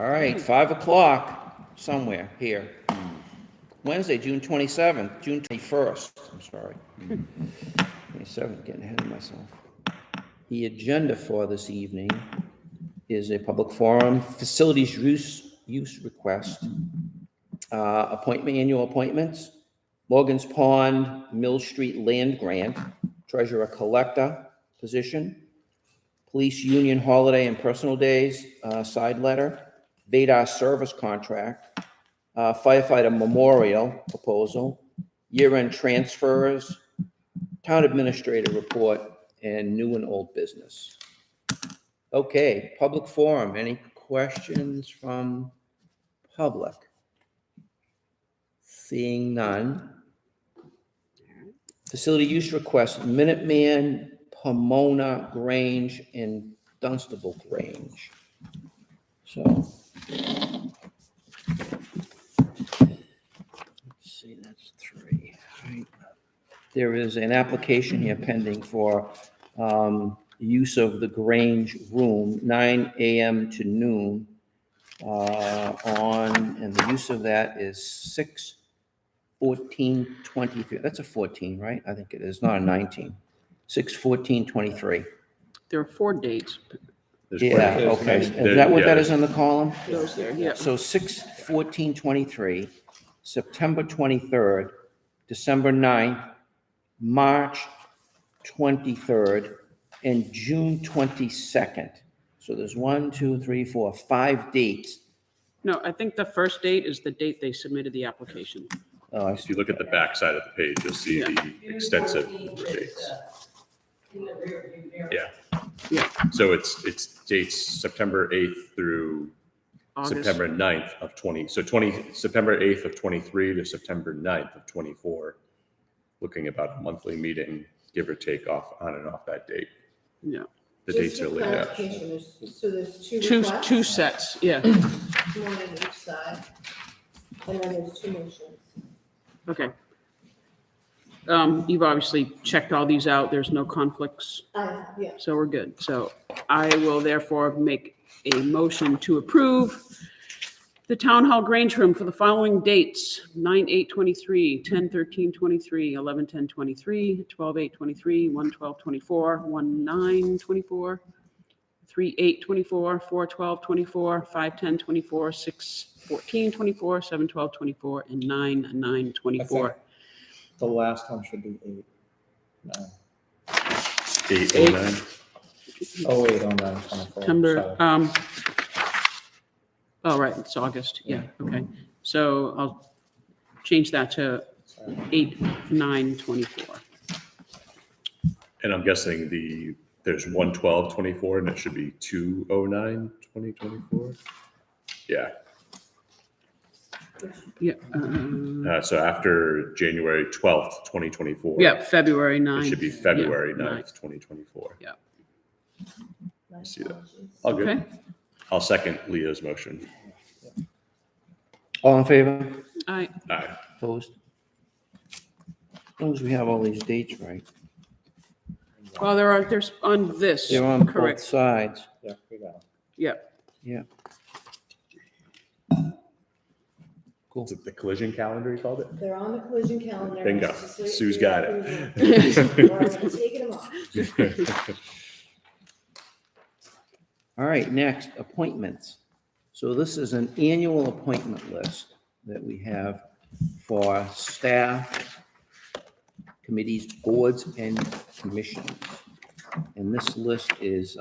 All right, 5 o'clock somewhere here. Wednesday, June 27th, June 21st, I'm sorry. 27th, getting ahead of myself. The agenda for this evening is a public forum, facilities use request, annual appointments, Morgan's Pond, Mill Street land grant, treasurer collector position, police union holiday and personal days, side letter, Vadar service contract, firefighter memorial proposal, year-end transfers, town administrator report, and new and old business. Okay, public forum. Any questions from public? Seeing none. Facility use request, Minuteman, Pomona Grange, and Dunstable Grange. So, let's see, that's 3. Right. There is an application here pending for use of the Grange room, 9 a.m. to noon, and the use of that is 6/14/23. That's a 14, right? I think it is, not a 19. 6/14/23. There are 4 dates. Yeah, okay. Is that what that is in the column? Those there, yeah. So 6/14/23, September 23rd, December 9th, March 23rd, and June 22nd. So there's 1, 2, 3, 4, 5 dates. No, I think the first date is the date they submitted the application. Oh, I If see. you look at the back side of the page, you'll see the extensive dates. Yeah. Yeah. So it's dates September 8th through August. September 9th of 20. So September 8th of 23 to September 9th of 24. Looking about a monthly meeting, give or take off on and off that date. Yeah. The dates are laid out. So there's two requests, Two sets, yeah. 1 on each side, and then there's 2 motions. Okay. You've obviously checked all these out. There's no conflicts, I have, yeah. so we're good. So I will therefore make a motion to approve the Town Hall Grange Room for the following dates: 9/8/23, 10/13/23, 11/10/23, 12/8/23, 1/12/24, 1/9/24, 3/8/24, 4/12/24, 5/10/24, 6/14/24, 7/12/24, and 9/9/24. The last one should be 8. No. 809. Oh, 8, 09, 24. September, Sorry. oh, right, it's August, yeah, okay. So I'll change that to Sorry. 8/9/24. And I'm guessing there's 1/12/24 and it should be 2/09/2024. Yeah. Yeah, So after January 12th, 2024. yeah, February 9th. It should be February yeah, 9th, 2024. Yeah. My see that. apologies. All good. Okay, I'll second Leo's motion. All in favor? I, All right. Opposed? As long as we have all these dates right. well, there's on this, They're on both correct, sides. Yeah, we got it. yeah. Yeah. Cool. Is it the collision calendar you called it? They're on the collision calendar. Bingo. It's just wait Sue's for your got approval. it. Or I'm taking them off. All right, next, appointments. So this is an annual appointment list that we have for staff, committees, boards, and commissions. And this list is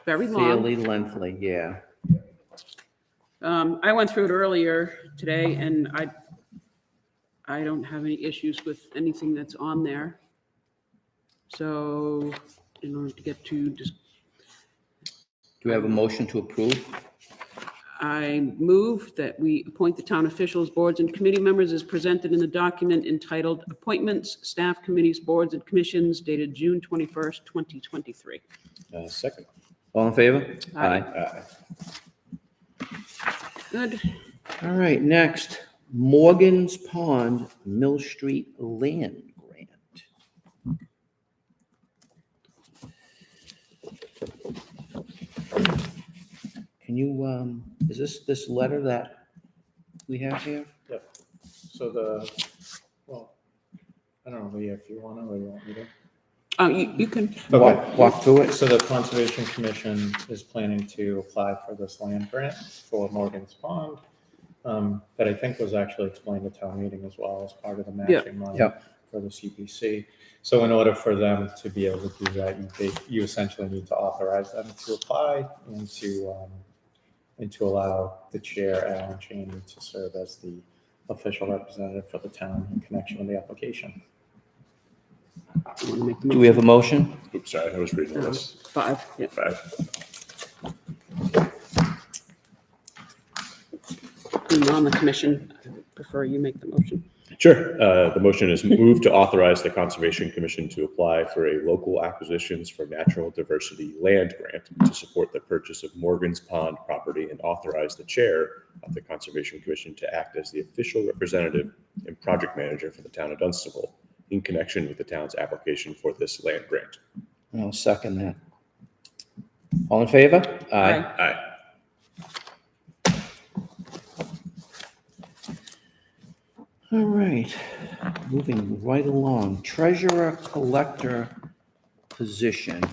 Very long. fairly lengthy, yeah. I went through it earlier today, and I don't have any issues with anything that's on there. So in order to get to, just, Do we have a motion to approve? I move that we appoint the town officials, boards, and committee members as presented in the document entitled Appointments, Staff Committees, Boards, and Commissions dated June 21st, 2023. Second. All in favor? Aye. Good. All right, next, Morgan's Pond, Mill Street land grant. can you, is this letter that we have here? Yep. So well, I don't know, Leah, if you want to, or you want me to? You can, Walk through it? So the Conservation Commission is planning to apply for this land grant for Morgan's Pond. That I think was actually explained at town meeting as well as part of the matching money Yep. for the CPC. So in order for them to be able to do that, you essentially need to authorize them to apply and to allow the chair, Alan Cheney, to serve as the official representative for the town in connection with the application. you want to make the Do we have a motion? Oops, sorry, I was reading this. 5, yeah. 5. Being on the commission, I would prefer you make the motion. Sure. The motion is moved to authorize the Conservation Commission to apply for a local acquisitions for natural diversity land grant to support the purchase of Morgan's Pond property and authorize the chair of the Conservation Commission to act as the official representative and project manager for the town of Dunstable in connection with the town's application for this land grant. I'll second that. All in favor? Aye. Aye. All right, moving right along, treasurer collector position.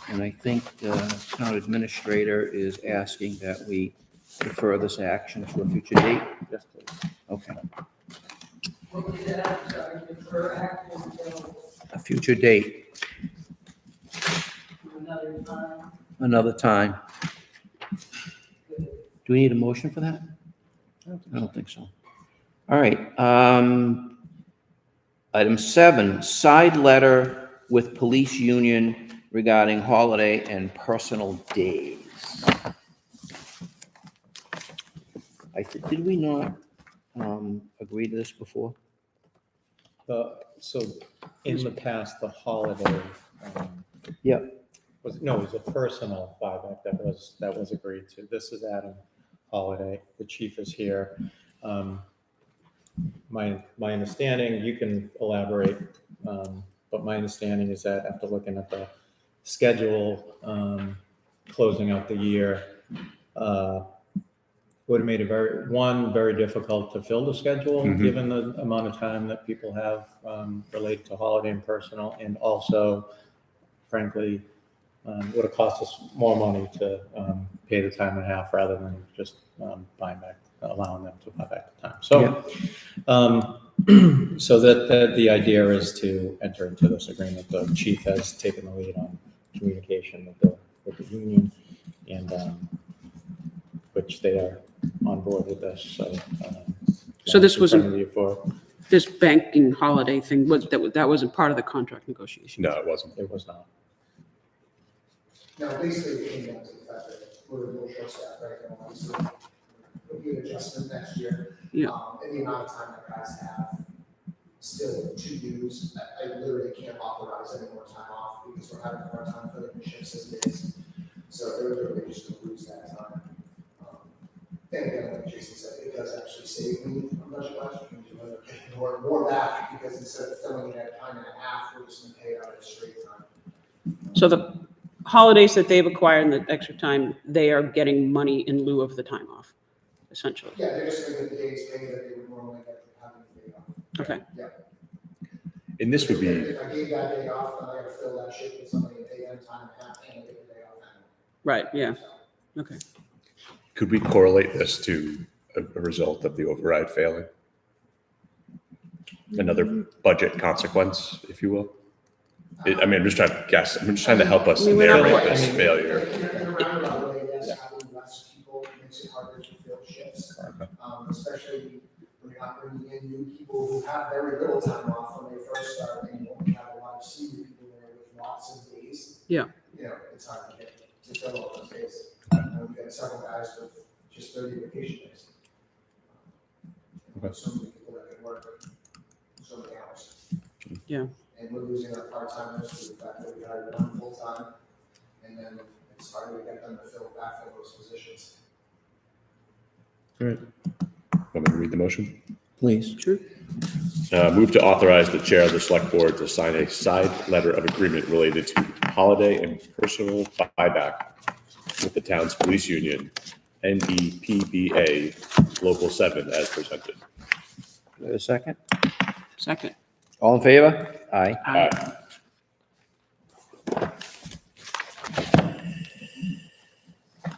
And I think the town administrator is asking that we defer this action to a future date. Yes, please. Okay, What was that? I'm sorry, defer action until a future date, another time. another time. Do we need a motion for that? I don't think so. All right, item 7, side letter with police union regarding holiday and personal days. Did we not agree to this before? So in the past, the holiday, Yeah. it was a personal buyback that was agreed to. This is Adam Holiday. The chief is here. My understanding, you can elaborate, but my understanding is that after looking at the schedule, closing out the year, would have made it very difficult to fill the schedule, given the amount of time that people have related to holiday and personal, and also, frankly, would have cost us more money to pay the time and a half rather than just allowing them to buy back the time. So, so that the idea is to enter into this agreement. The chief has taken the lead on communication with the union, and which they are on board with this. So this was in front of you for. This banking holiday thing, that wasn't part of the contract negotiation. No, it wasn't. It was not. Now, basically, it came down to the fact that we're a little short staffed right now, obviously. There'll be an adjustment next year. Yeah. And the amount of time that guys have still to use, I literally can't authorize any more time off because we're having a hard time filling the shifts as it is. So they're literally just gonna lose that time. And again, like Jason said, it does actually save me on budget wise, we can do more back because instead of filling it at time and a half, we're just gonna pay it out at straight time. So the holidays that they've acquired and the extra time, they are getting money in lieu of the time off, essentially. Yeah, they're just gonna get the days paid that they would normally get for having the day off. Okay. Yeah. And this would be, If I gave that day off, then I gotta fill that shift with somebody and pay them time and a half and get the day off. Right, yeah, okay. could we correlate this to a result of the override failing? Another budget consequence, if you will? I mean, I'm just trying to guess. I'm just trying to help us I mean, we're not narrate quite- this failure. In a roundabout way, yes, having less people makes it harder to fill shifts, especially when you're not bringing in new people who have very little time off when they first start, and you only have a lot of senior people there with lots of days. Yeah. You know, it's hard to get, to fill all those days. We've got several guys with just 30 vacation days. Okay. So many people that can work so many hours. Yeah. And we're losing our part-timers to the fact that we hired one full-time, and then it's hard to get them to backfill those positions. Want me to read the motion? Please. Sure. Move to authorize the chair of the select board to sign a side letter of agreement related to holiday and personal buyback with the town's police union NEPBA Local 7 as presented. Do I have a second? Second. All in favor? Aye. Aye.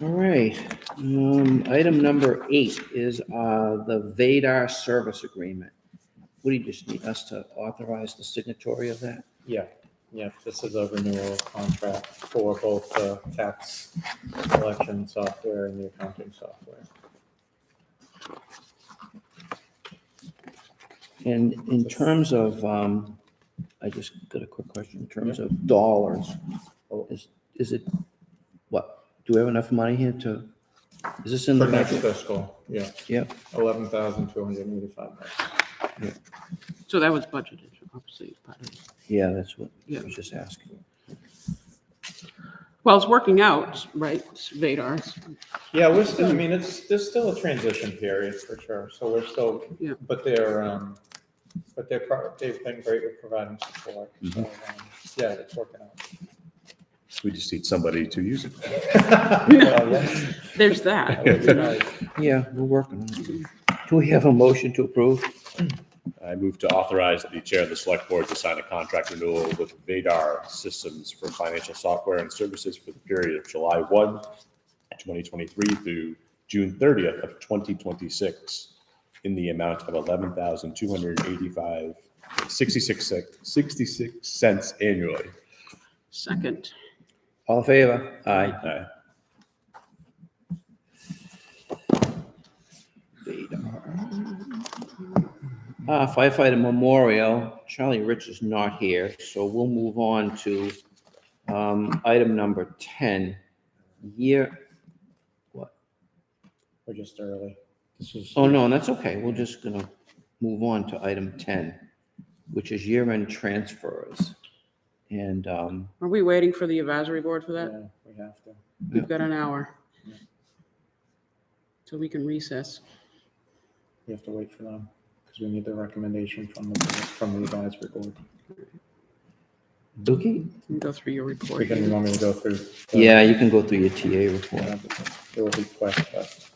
All right. Item number 8 is the Vadar service agreement. What do you just need us to authorize the signatory of that? Yeah, this is a renewal contract for both the tax collection software and the accounting software. And in terms of, I just got a quick question, in terms of dollars, is it, what, do we have enough money here to, is this in the For next budget? fiscal, yeah, Yep. $11,285. So that was budgeted, obviously. It's part of it. Yeah, that's what I Yeah. was just asking. Well, it's working out, right? Vadar's. Yeah, we're still, I mean, there's still a transition period for sure, so we're still, Yeah. but they've been great with providing support, so, yeah, it's working out. We just need somebody to use it. Well, yes, There's that that. would be nice. Yeah, we're working on it. Do we have a motion to approve? I move to authorize the chair of the select board to sign a contract renewal with Vadar Systems for financial software and services for the period of July 1, 2023 through June 30th of 2026 in the amount of $11,285.66 annually. Second. All in favor? Aye. Aye. Firefighter memorial, Charlie Rich is not here, so we'll move on to item number 10. Year, what? We're just early. This is, Oh, no, that's okay. We're just gonna move on to item 10, which is year-end transfers. And Are we waiting for the advisory board for that? yeah, we have to. We've got an hour. So we can recess. We have to wait for them, because we need the recommendation from the advisory board. okay, You can go through your report. We can, you want me to go through? yeah, you can go through your TA report. Yeah, it will be quick, but.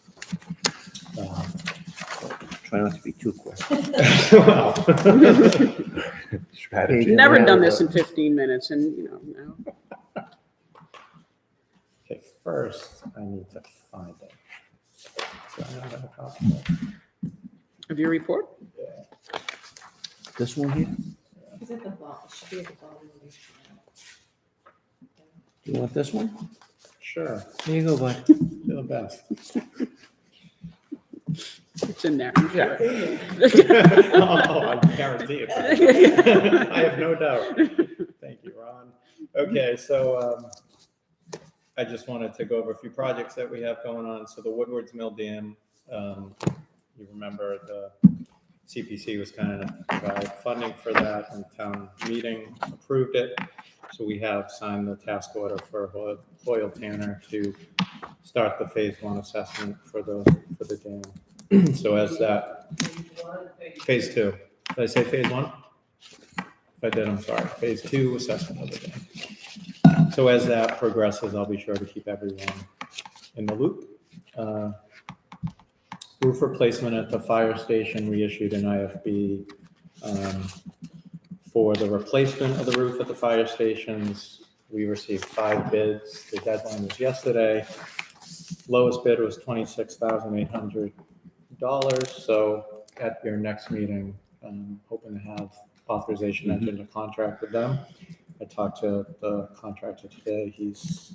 Try not to be too quick. Strategy. Never done this in 15 minutes and, now. Okay, first, I need to find it. So I don't have a copy of it. Of your report? This one here? Is it the bottom? Should be at the bottom of the. You want this one? Sure, Here you go, bud. you're the best. It's in there. I'm sure. Oh, I guarantee it. I have no doubt. Thank you, Ron. Okay, so I just wanted to go over a few projects that we have going on. So the Woodward's Mill Dam, you remember the CPC was kind of provide funding for that, and town meeting approved it. So we have signed the task order for Hoyle Tanner to start the phase 1 assessment for the dam. So as that, phase 2, did I say phase 1? If I did, I'm sorry. Phase 2 assessment of the dam. So as that progresses, I'll be sure to keep everyone in the loop. Roof replacement at the fire station, we issued an IFB for the replacement of the roof at the fire stations. We received 5 bids. The deadline was yesterday. Lowest bid was $26,800. So at your next meeting, I'm hoping to have authorization entered into contract with them. I talked to the contractor today. He's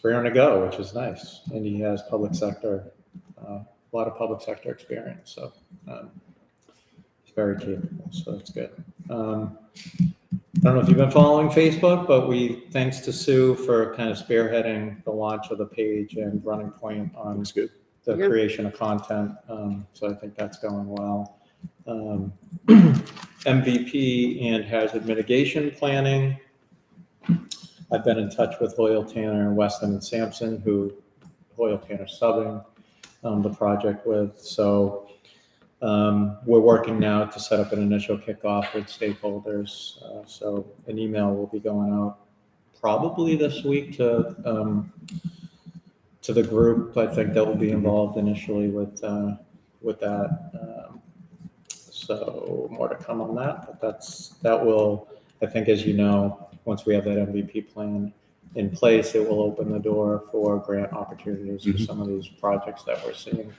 raring to go, which is nice. And he has public sector, a lot of public sector experience. So he's very capable. So that's good. I don't know if you've been following Facebook, but thanks to Sue for kind of spearheading the launch of the page and running point on Looks good. the Yeah. creation of content. So I think that's going well. MVP and hazard mitigation planning. I've been in touch with Hoyle Tanner and Weston and Sampson, who Hoyle Tanner subbing the project with. So we're working now to set up an initial kickoff with stakeholders. So an email will be going out probably this week to to the group, I think, that will be involved initially with that. So more to come on that, but that will, I think, as you know, once we have that MVP plan in place, it will open the door for grant opportunities for some of these projects that we're seeing.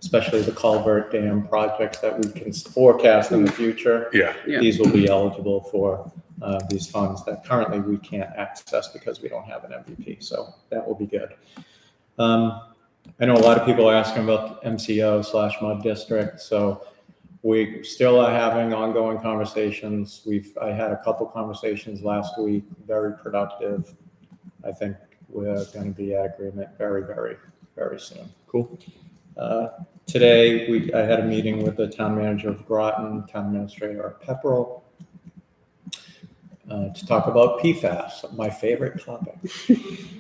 Especially the culvert dam projects that we can forecast in the future. Yeah. Yeah. These will be eligible for these funds that currently we can't access because we don't have an MVP. So that will be good. I know a lot of people are asking about MCO/MUD district. So we still are having ongoing conversations. I had a couple conversations last week, very productive. I think we're going to be at agreement very, very, very soon. Cool. Today, I had a meeting with the town manager of Groton, town administrator of Pepperell, to talk about PFAS, my favorite topic.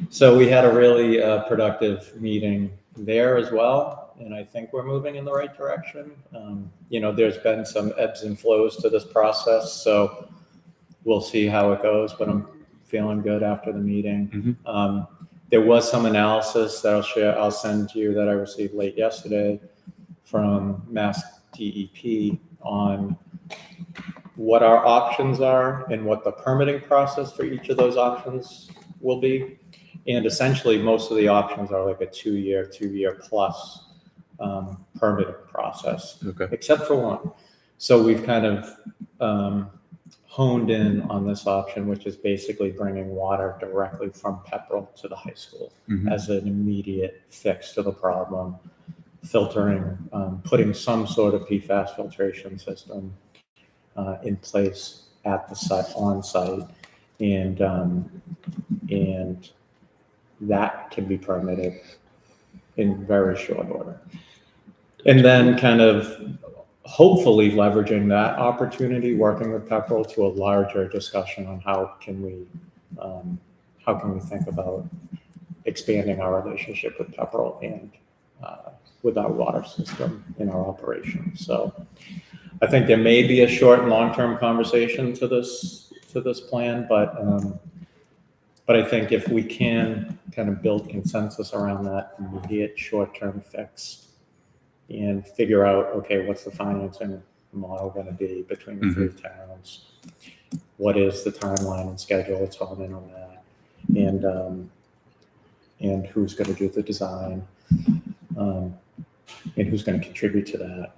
So we had a really productive meeting there as well, and I think we're moving in the right direction. There's been some ebbs and flows to this process, so we'll see how it goes, but I'm feeling good after the meeting. There was some analysis that I'll send you that I received late yesterday from Mass DEP on what our options are and what the permitting process for each of those options will be. And essentially, most of the options are like a 2-year plus permitting process, except for one. So we've kind of honed in on this option, which is basically bringing water directly from Pepperell to the high school as an immediate fix to the problem, filtering, putting some sort of PFAS filtration system in place at the site, on site, and that can be permitted in very short order. And then kind of hopefully leveraging that opportunity, working with Pepperell to a larger discussion on how can we think about expanding our relationship with Pepperell and with our water system in our operations. So I think there may be a short and long-term conversation to this plan, but I think if we can kind of build consensus around that immediate short-term fix and figure out, okay, what's the financing model going to be between the three towns? What is the timeline and schedule? Let's hone in on that. And who's going to do the design? And who's going to contribute to that?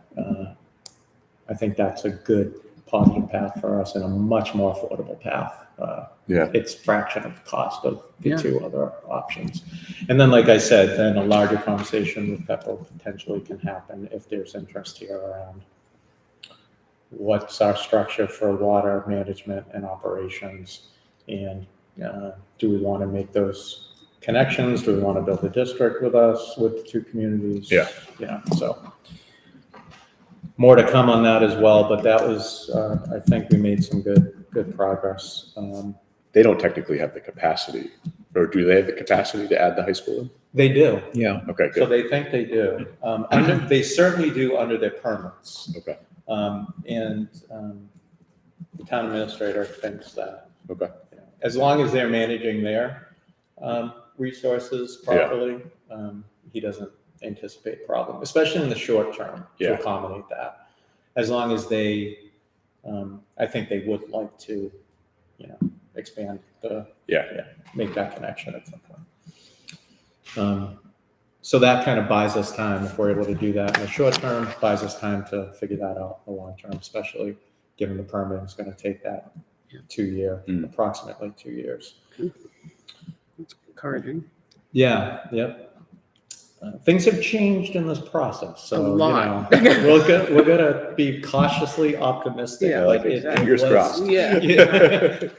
I think that's a good positive path for us and a much more affordable path. It's a fraction of the cost of the two other options. And then, like I said, then a larger conversation with Pepperell potentially can happen if there's interest here around what's our structure for water management and operations, and do we want to make those connections? Do we want to build a district with us, with the two communities? So more to come on that as well, but that was, I think we made some good progress. They don't technically have the capacity, or do they have the capacity to add the high school in? They do. Yeah. Okay, So good. they think they do. They certainly do under their permits. Okay. And the town administrator thinks that. Okay. As long as they're managing their resources properly, he doesn't anticipate a problem, especially in the short term, to accommodate that. As long as they, I think they would like to, expand make that connection at some point. So that kind of buys us time if we're able to do that in the short term, buys us time to figure that out in the long term, especially given the permit is going to take that 2 year, approximately 2 years. That's encouraging. Yeah. Yep. Things have changed in this process, so A lot. we're gonna be cautiously optimistic. Yeah, but exactly. Fingers crossed. Yeah.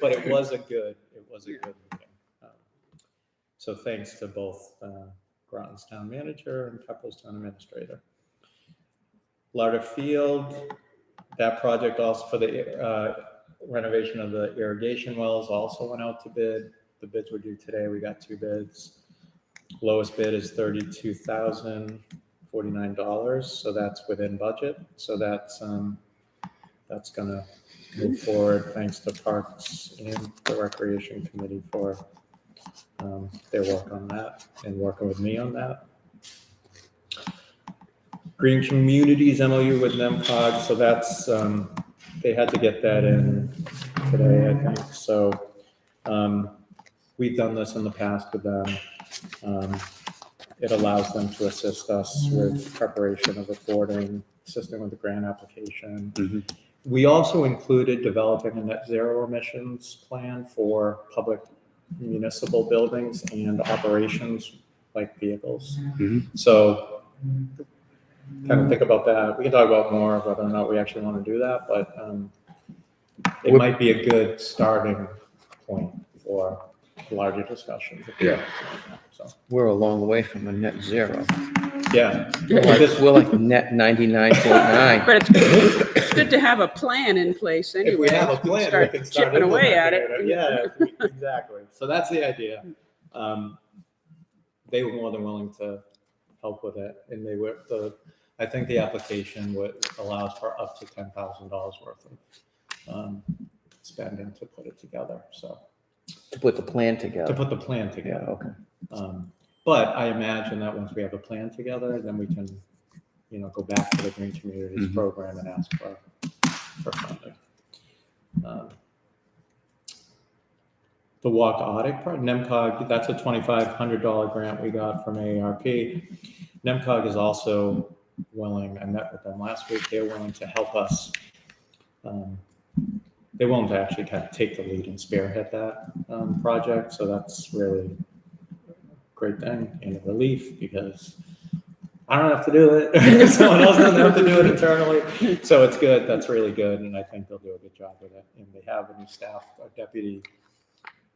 But it was a good meeting. So thanks to both Groton's town manager and Pepperell's town administrator. Larder Field, that project also for the renovation of the irrigation wells also went out to bid. The bids were due today. We got 2 bids. Lowest bid is $32,049, so that's within budget. So that's gonna move forward. Thanks to Parks and the Recreation Committee for their work on that and working with me on that. Green Communities MOU with NEMCOG, so that's, they had to get that in today, I think. So we've done this in the past with them. It allows them to assist us with preparation of reporting, assisting with the grant application. We also included developing a net zero emissions plan for public municipal buildings and operations like vehicles. So kind of think about that. We can talk about more whether or not we actually want to do that, but it might be a good starting point for larger discussions. Yeah. So, We're a long way from a net zero. yeah. We're like net 99.9. But it's good to have a plan in place anyway. If we have a plan, we Start can start chipping away at implementing it. Yeah, exactly. So that's the idea. They were more than willing to help with it, and they were I think the application allows for up to $10,000 worth of spending to put it together. So To put the plan to together. put the plan Yeah, together. okay. But I imagine that once we have a plan together, then we can, go back to the Green Communities program and ask for funding. The Walk Audit part, NEMCOG, that's a $2,500 grant we got from AARP. NEMCOG is also willing, I met with them last week, they're willing to help us. They're willing to actually kind of take the lead and spearhead that project. So that's really a great thing and a relief because I don't have to do it. Someone else doesn't have to do it internally. So it's good. That's really good. And I think they'll do a good job with it. And they have a new staff, a deputy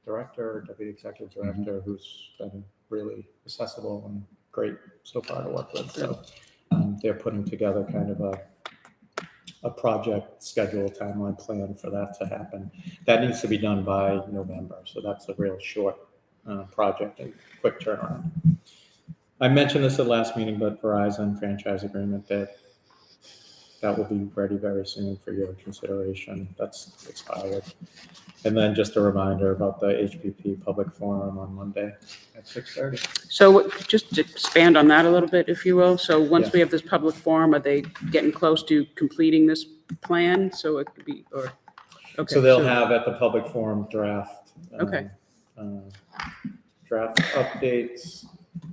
executive director who's been really accessible and great so far to work with. So they're putting together kind of a project schedule, timeline plan for that to happen. That needs to be done by November. So that's a real short project and quick turnaround. I mentioned this at last meeting, but Verizon franchise agreement that will be ready very soon for your consideration. That's expired. And then just a reminder about the HPP public forum on Monday at 6:30. So just to expand on that a little bit, if you will. So once Yeah. we have this public forum, are they getting close to completing this plan? So it could be, or, okay. So they'll have at the public forum draft. Okay. Draft updates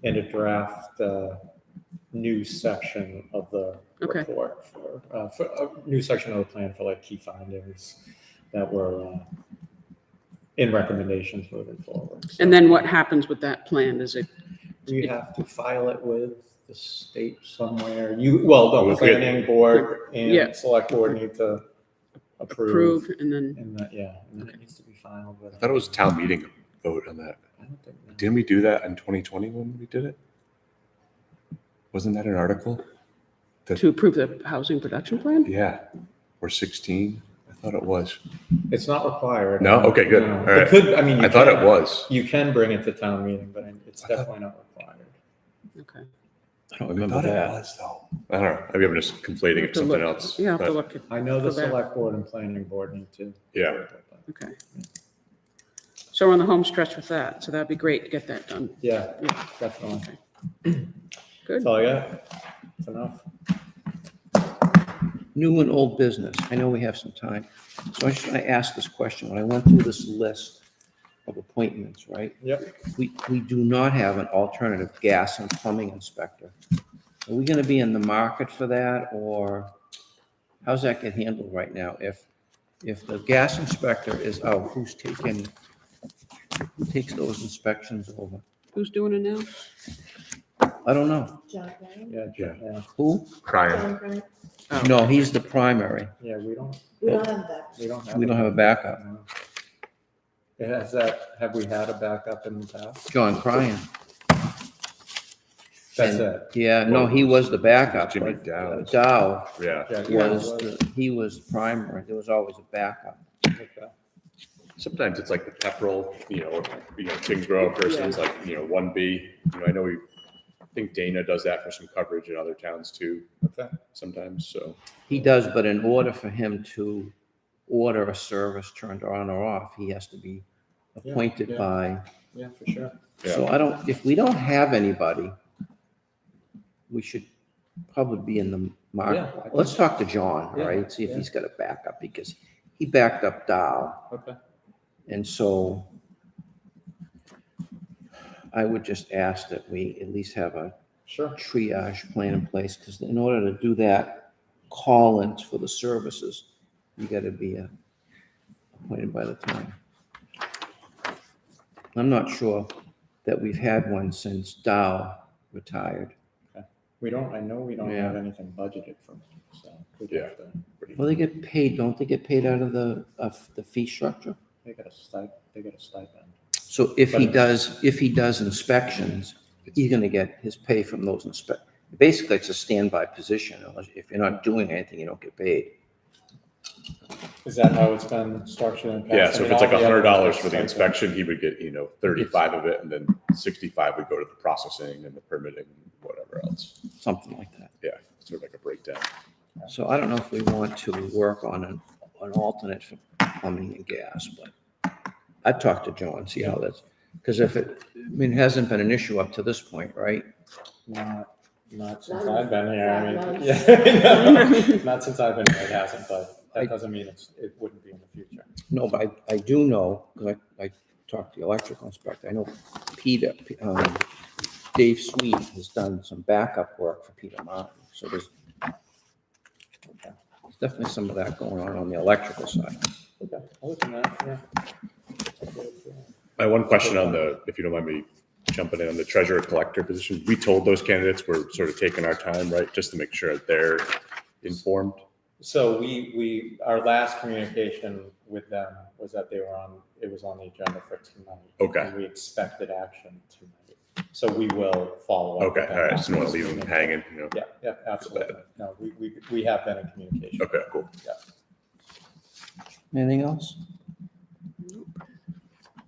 and a draft news section of the Okay. report for a new section of the plan for like key findings that were in recommendations moving forward. So And then what happens with that plan? Is it, we have to file it with the state somewhere. The With planning board Yeah. and select board need to approve approve. and then, And that, and then it needs to be filed with. I thought it was a town meeting vote on that. I don't think. Didn't we do that in 2020 when we did it? Wasn't that an article? to approve the housing production plan? Yeah, or 16. I thought it was. It's not required. No? Okay, good. No. All right. It could, I mean, I thought it was. You can bring it to town meeting, but it's definitely not required. Okay. I don't I remember thought it that. was though. I don't know. Maybe I'm just conflating it Have with to something look- else. Yeah, have to but look at, I know the Go back. select board and planning board need to. Yeah. okay. So we're on the home stretch with that. So that'd be great to get that done. Yeah, Yeah. definitely. Good. That's all I got. That's enough. New and old business. I know we have some time. So I asked this question when I went through this list of appointments, right? Yep. We do not have an alternative gas and plumbing inspector. Are we gonna be in the market for that, or how's that get handled right now? If the gas inspector is out, who takes those inspections over? Who's doing it now? I don't know. John Ryan? Yeah. Who? Crying. John Ryan? Oh. No, he's the primary. Yeah, we don't have that. We don't have a backup. No. Have we had a backup in the past? John Cryan. That's And- it. Yeah, no, he was the backup. Jimmy but, Dow. Dow Yeah. Yeah, he was primary. There was always a backup. Okay. Sometimes it's like the Pepperell, Kingsborough person's like, 1B. I know I think Dana does that for some coverage in other towns too, Okay. sometimes. So He does, but in order for him to order a service turned on or off, he has to be appointed yeah. by Yeah, for sure. So if we don't have anybody, we should probably be in the Yeah, market. I think Let's talk to John, all Yeah, right? See if yeah. he's got a backup, because he backed up Dow. Okay. And so I would just ask that we at least have a Sure. triage plan in place, because in order to do that, call-ins for the services, you gotta be appointed by the town. I'm not sure that we've had one since Dow retired. I know we don't Yeah. have anything budgeted for them, so we'd Yeah. have to, Well, they get paid, don't they get paid out of the fee structure? they get a stipend. So if But he it's- does inspections, he's gonna get his pay from those basically, it's a standby position. If you're not doing anything, you don't get paid. Is that how it's been structured in the past? Yeah, I so mean, if it's all like the other $100 ones for get the stipends. inspection, he would get, 35 of it, and then 65 would go to the processing and the permitting, whatever else. Something like that. Yeah, sort of like a breakdown. So I don't know if we want to work on an alternate for plumbing and gas, but I'd talk to John, see how that's, because it hasn't been an issue up to this point, right? Not since None. I've been here, I None. mean, yeah, not since I've been here, it hasn't, but I- that doesn't mean it wouldn't be in the future. No, but I do know, because I talked to the electrical inspector, I know Dave Sweet has done some backup work for Peter Martin, so there's definitely some of that going on the electrical side. Okay, I'll look at that, yeah. I have one question on if you don't mind me jumping in on the treasurer collector position. We told those candidates we're sort of taking our time, right, just to make sure that they're informed. So our last communication with them was that it was on the agenda for tonight. Okay. And we expected action tonight. So we will follow up. Okay, with them all right, just after don't want this to leave them meeting. hanging. Yeah, absolutely. No, we have been in communication. Okay, cool. Anything else?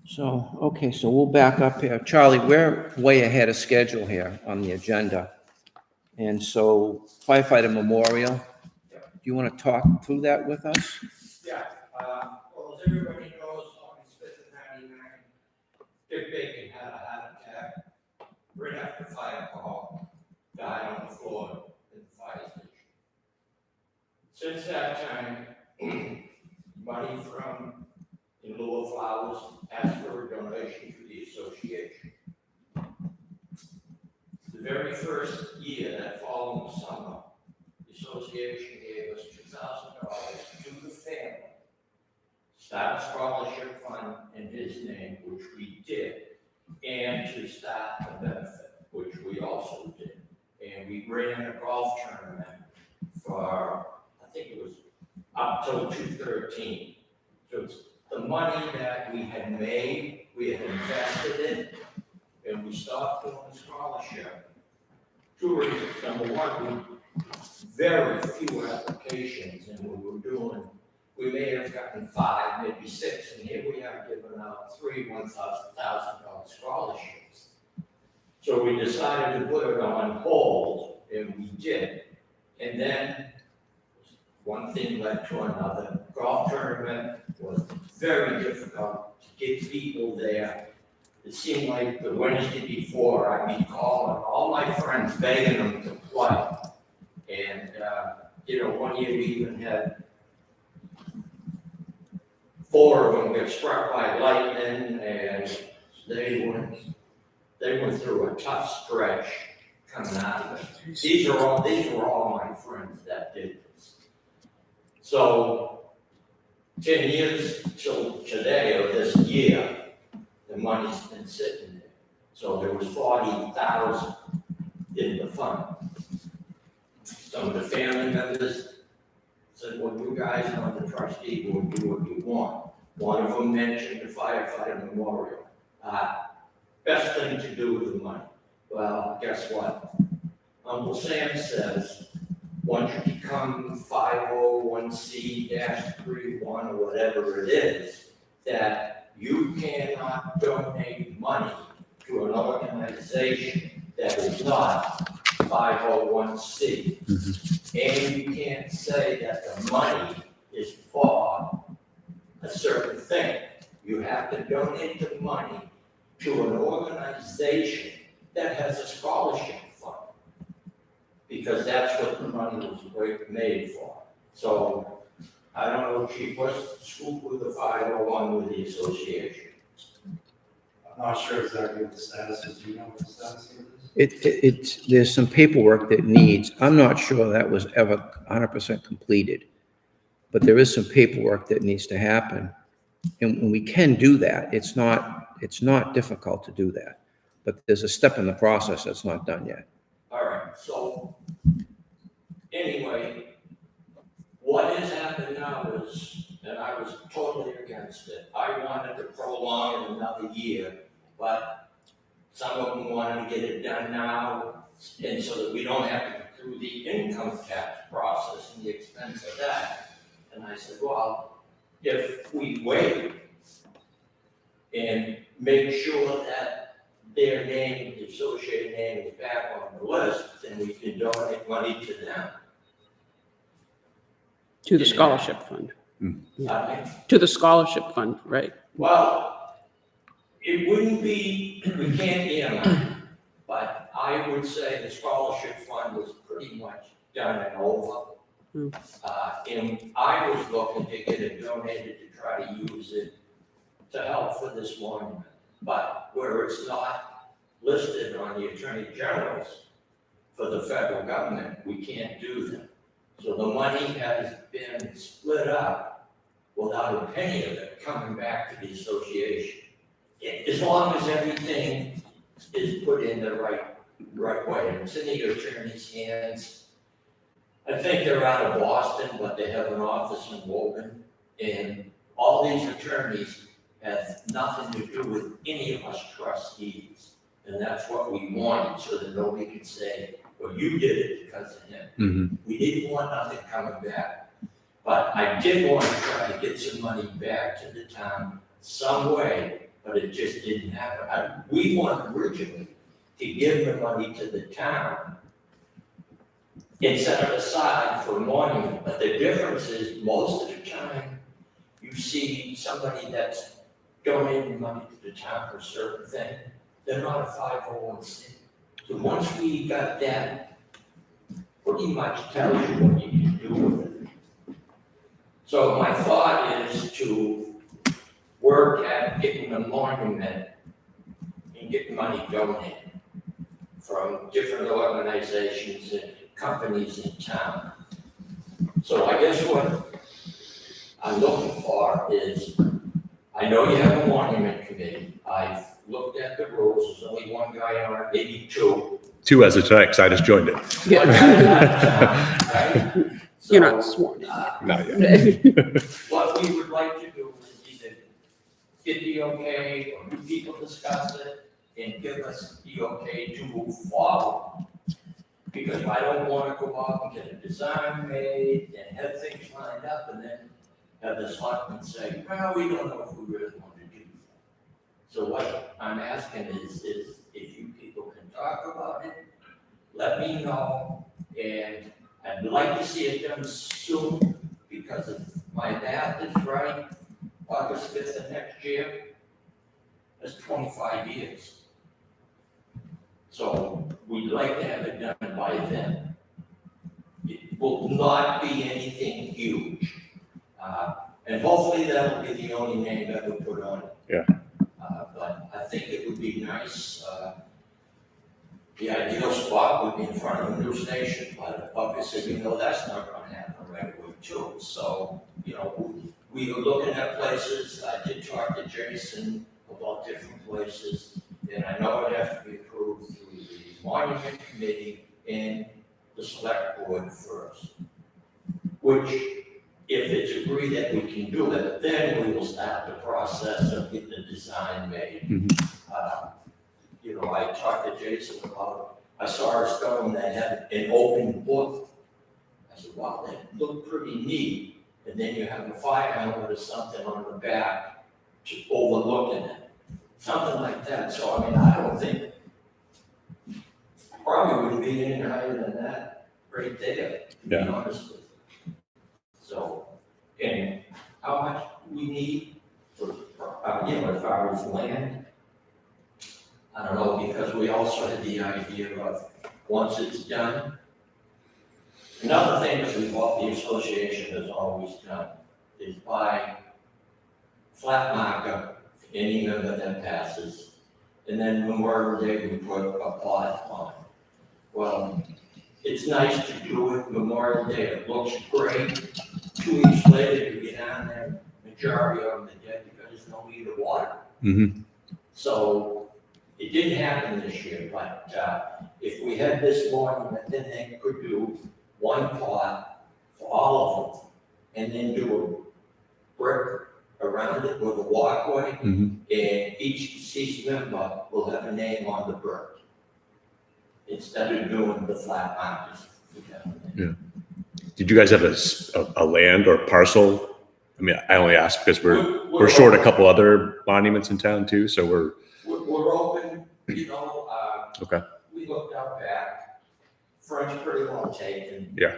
So, okay, so we'll back up here. Charlie, we're way ahead of schedule here on the agenda. And so firefighter memorial, do you want to talk through that with us? Yeah, well, as everybody knows, August 5th of 99, Dick Bacon had a heart attack right after fire call, died on the floor in the fire station. Since that time, money from in lieu of flowers asked for a donation to the association. The very first year, that following summer, the association gave us $2,000 to the family, start a scholarship fund in his name, which we did, and to start a benefit, which we also did. And we ran a golf tournament for, I think it was up till 2013. So it's the money that we had made, we had invested in, and we stopped doing the scholarship. Two reasons. Number one, very few applications, and we may have gotten 5, maybe 6, and here we are giving out 3 $1,000 scholarships. So we decided to put it on hold, and we did. And then one thing led to another. Golf tournament was very difficult to get people there. It seemed like the Wednesday before, I'd be calling all my friends, begging them to play. And, one year we even had 4 of them get struck by lightning, and they went through a tough stretch coming out of it. These were all my friends that did this. So 10 years till today, or this year, the money's been sitting there. So there was 40,000 in the fund. Some of the family members said, well, you guys on the trustee will do what you want. One of them mentioned the firefighter memorial. Best thing to do with the money. Well, guess what? Uncle Sam says, once you become 501c-31 or whatever it is, that you cannot donate money to an organization that is not 501c. And you can't say that the money is for a certain thing. You have to donate the money to an organization that has a scholarship fund. Because that's what the money was made for. So, I don't know, Chief, what's the scoop with the 501 with the association? I'm not sure exactly what the status is. Do you know what the status of It's, there's some paperwork that needs, I'm not sure that was ever 100% completed, but there is some paperwork that needs to happen. And we can do that. It's not difficult to do that. But there's a step in the process that's not done yet. All right, so, anyway, what has happened now is, and I was totally against it, I wanted to prolong it another year, but some of them wanted to get it done now, and so that we don't have to go through the income tax process and the expense of that. And I said, well, if we wait and make sure that their name, the associated name is back on the list, then we can donate money to them. To the scholarship fund. I mean, To the scholarship fund, right. well, it wouldn't be, we can't earmark, but I would say the scholarship fund was pretty much done and over. Hmm. And I was looking to get it donated to try to use it to help for this monument. But where it's not listed on the Attorney General's for the federal government, we can't do that. So the money has been split up without a penny of it coming back to the association. As long as everything is put in the right way, and it's in the attorney's hands. I think they're out of Boston, but they have an office in Woburn, and all these attorneys have nothing to do with any of us trustees. And that's what we wanted, so that nobody could say, well, you did it because of him. We didn't want nothing coming back. But I did want to try to get some money back to the town some way, but it just didn't happen. We wanted originally to give the money to the town and set it aside for a monument. But the difference is, most of the time, you see somebody that's donating money to the town for a certain thing, they're not a 501c. So once we got that, pretty much tells you what you can do with it. So my thought is to work at getting a monument and get money donated from different organizations and companies in town. So I guess what I'm looking for is, I know you have a monument committee. I've looked at the rules, there's only one guy on it, maybe two. Two as of tonight, because I just joined it. Yeah. One guy on it, right? You're not So, sworn in. Not yet. what we would like to do is either get the okay, or you people discuss it, and give us the okay to move forward. Because I don't wanna go out and get a design made and have things lined up, and then have the selectmen say, well, we don't know if we really want to do that. So what I'm asking is if you people can talk about it, let me know, and I'd like to see it done soon, because if my math is right, August 5th of next year, that's 25 years. So we'd like to have it done by then. It will not be anything huge. And hopefully that'll be the only name that we put on it. Yeah. But I think it would be nice, the ideal spot would be in front of the new station, but obviously we know that's not gonna happen right away too. So, you know, we were looking at places, I did talk to Jason about different places, and I know it has to be approved through the monument committee and the select board first. Which, if it's agreed that we can do it, then we will start the process of getting the design made. You know, I talked to Jason about, I saw a stone that had an open book. I said, wow, that looked pretty neat. And then you have a fire helmet or something on the back to overlooking it. Something like that. So, I mean, I don't think, probably wouldn't be any higher than that right there, to be honest with you. So, and how much we need for, you know, as far as land, I don't know, because we also had the idea of, once it's done, another thing that the association has always done is buy flat marker, any member that passes, and then Memorial Day, we put a plot on it. Well, it's nice to do it Memorial Day, it looks great. 2 weeks later, you get down there, majority of them are dead because there's no need of water. Mhm. So it didn't happen this year, but if we had this monument, then they could do one plot for all of them, and then do a brick around it with a walkway, Mhm. and each deceased member will have a name on the brick, instead of doing the flat markers. Did you guys have a land or parcel? I mean, I only ask because we're short a couple other monuments in town too, so We're open, you know, okay. we looked out back, front's pretty well taken. Yeah.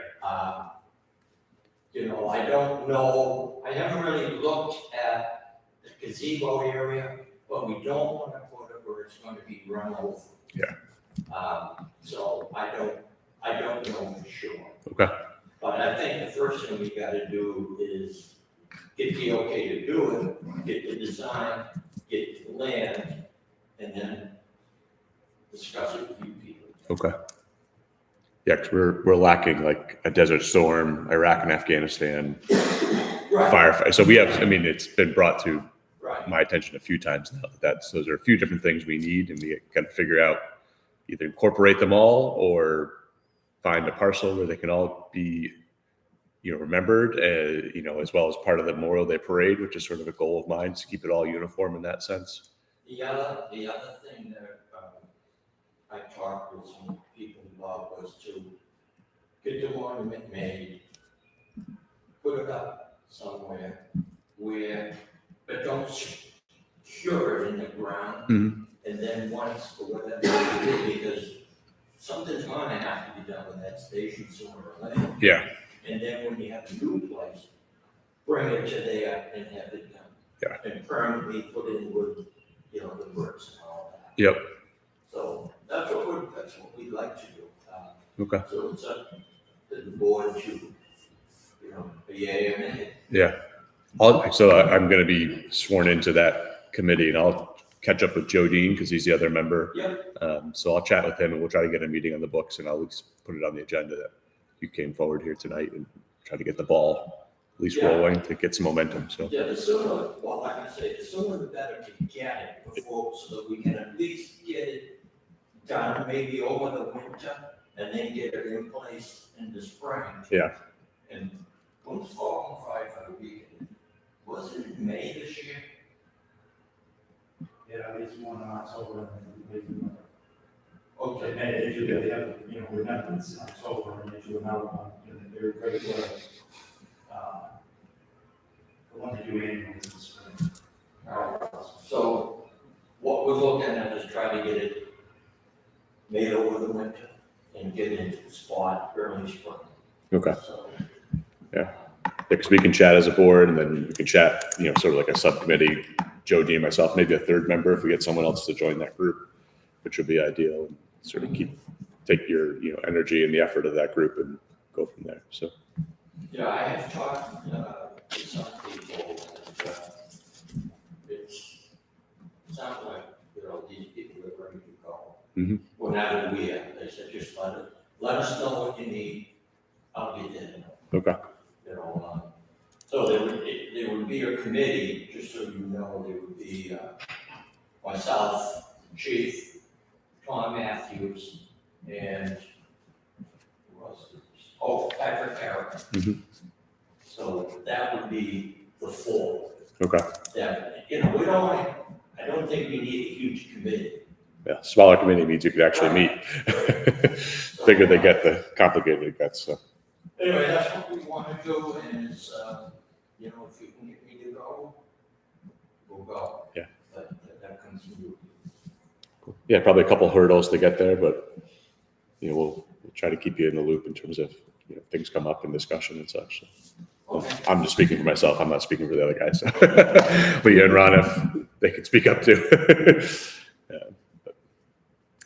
You know, I don't know, I haven't really looked at the gazebo area, but we don't want to put it where it's going to be run over. Yeah. So I don't know for sure. Okay. But I think the first thing we gotta do is get the okay to do it, get the design, get the land, and then discuss it with you people. Okay. Yeah, because we're lacking like a Desert Storm, Iraq and Afghanistan Right, firefight. So we have, I mean, it's been brought to right. my attention a few times now. Those are a few different things we need, and we got to figure out either incorporate them all or find a parcel where they can all be, remembered, as well as part of the Memorial Day Parade, which is sort of a goal of mine, to keep it all uniform in that sense. The other thing that I talked with some people about was to get the monument made, put it up somewhere but don't secure it in the ground. Mhm. And then once, or whatever you do, because something's gonna have to be done with that station sooner or later. Yeah. And then when you have a new place, bring it to there and have it done. Yeah. And permanently put in with, the bricks and all that. Yep. So that's what we'd like to do. Okay. So it's up to the board to, a yay or nay. Yeah. I'm going to be sworn into that committee, and I'll catch up with Joe Dean because he's the other member. Yep. So I'll chat with him, and we'll try to get a meeting on the books, and I'll at least put it on the agenda that you came forward here tonight and try to get the ball at least rolling to get some momentum. So Yeah, the sooner, like I say, the sooner the better to get it before, so that we can at least get it done maybe over the winter and then get it in place in the spring. Yeah. And when it's fall on firefighter weekend, was it May this year? Yeah, it's one in October and maybe. Okay. And they do, they have, remembrance in October and they do another one, and they're great for, the one they do annually is in the spring. So what we're looking at is try to get it made over the winter and get it into the spot early spring. okay. So, Because we can chat as a board, and then we can chat, sort of like a subcommittee, Joe Dean, myself, maybe a third member if we get someone else to join that group, which would be ideal, and sort of take your, energy and the effort of that group and go from there. So, yeah, I have talked to some people, and it sounds like, these people are ready to go. Mhm. Whenever we are, they said, just let us know what you need, I'll get that. okay. So there would be a committee, just so you know, there would be myself, Chief, Tom Matthews, and who else? Patrick Harris. Mhm. So that would be the four. Okay. That, I don't think we need a huge committee. Yeah. Smaller committee means you could actually meet. Bigger they get, the complicated it gets. So. Anyway, that's what we want to do, and it's, if you can get me to go, we'll go. Yeah. That comes from you. Yeah, probably a couple hurdles to get there, but we'll try to keep you in the loop in terms of things come up in discussion and such. So, Okay. I'm just speaking for myself. I'm not speaking for the other guys. So. But you and Ron, if they could speak up too. Yeah.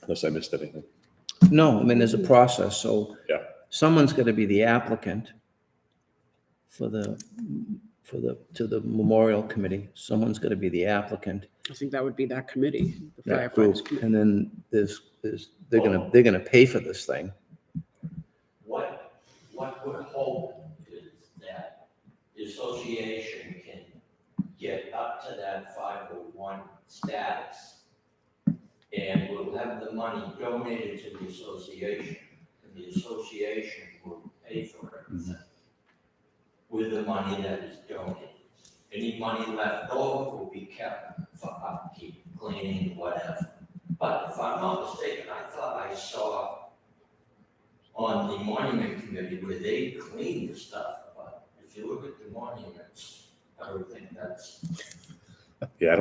Unless I missed anything. No, I mean, there's a process, so. Yeah. Someone's gonna be the applicant to the memorial committee. Someone's gonna be the applicant. I think that would be that committee, the That group, firefighters committee. and then they're gonna pay for this thing. What would hope is that the association can get up to that 501 status, and we'll have the money donated to the association, and the association will pay for it with the money that is donated. Any money left over will be kept for upkeep, cleaning, whatever. But if I'm not mistaken, I thought I saw on the monument committee where they clean the stuff, but if you look at the monuments, I would think that's. Yeah,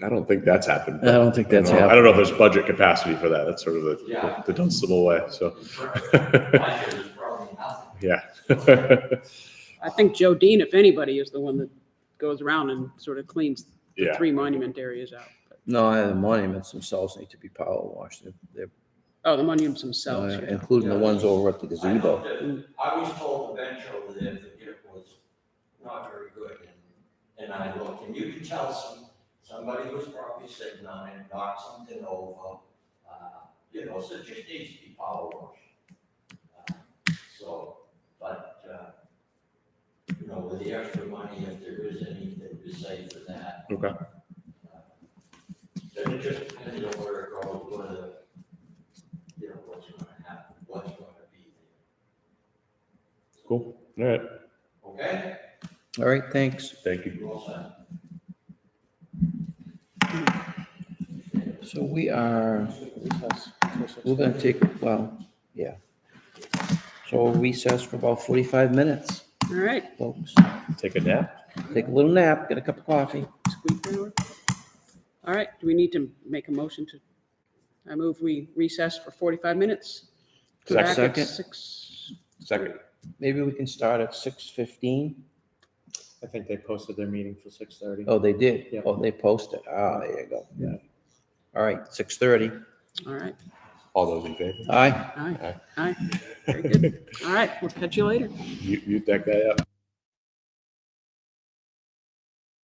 I don't think that's happened. I don't think that's I happened. don't know if there's budget capacity for that. That's sort of Yeah. the Dunstable way, so. Budget is probably nothing. Yeah. I think Joe Dean, if anybody, is the one that goes around and sort of cleans the Yeah. 3 monument areas out. But- No, the monuments themselves need to be power washed. They're Oh, the monuments themselves. yeah. including the ones over at the I gazebo. thought that- I was told the bench over there that it was not very good, and I looked, and you could tell somebody was probably sitting on it, knocked something over, so it just needs to be power washed. With the extra money, if there is anything to say for that, Okay. then it just depends on where it goes, whether, what's gonna happen, what's gonna be Cool. All right. there, okay? All right, thanks. Thank you. You all set? So we're gonna take, yeah. So we'll recess for about 45 minutes, All right, folks. Take a nap. Take a little nap, get a cup of coffee. squeak there. All right, do we need to make a motion to, I move we recess for 45 minutes? Come back at Second. 6. Second. Maybe we can start at 6:15. I think they posted their meeting for 6:30. Oh, they did? Yeah. Oh, they posted. There you go. Yeah. All right, 6:30. All right, All those in favor? Aye. aye, aye, very good. All right, we'll catch you later. Mute that guy up.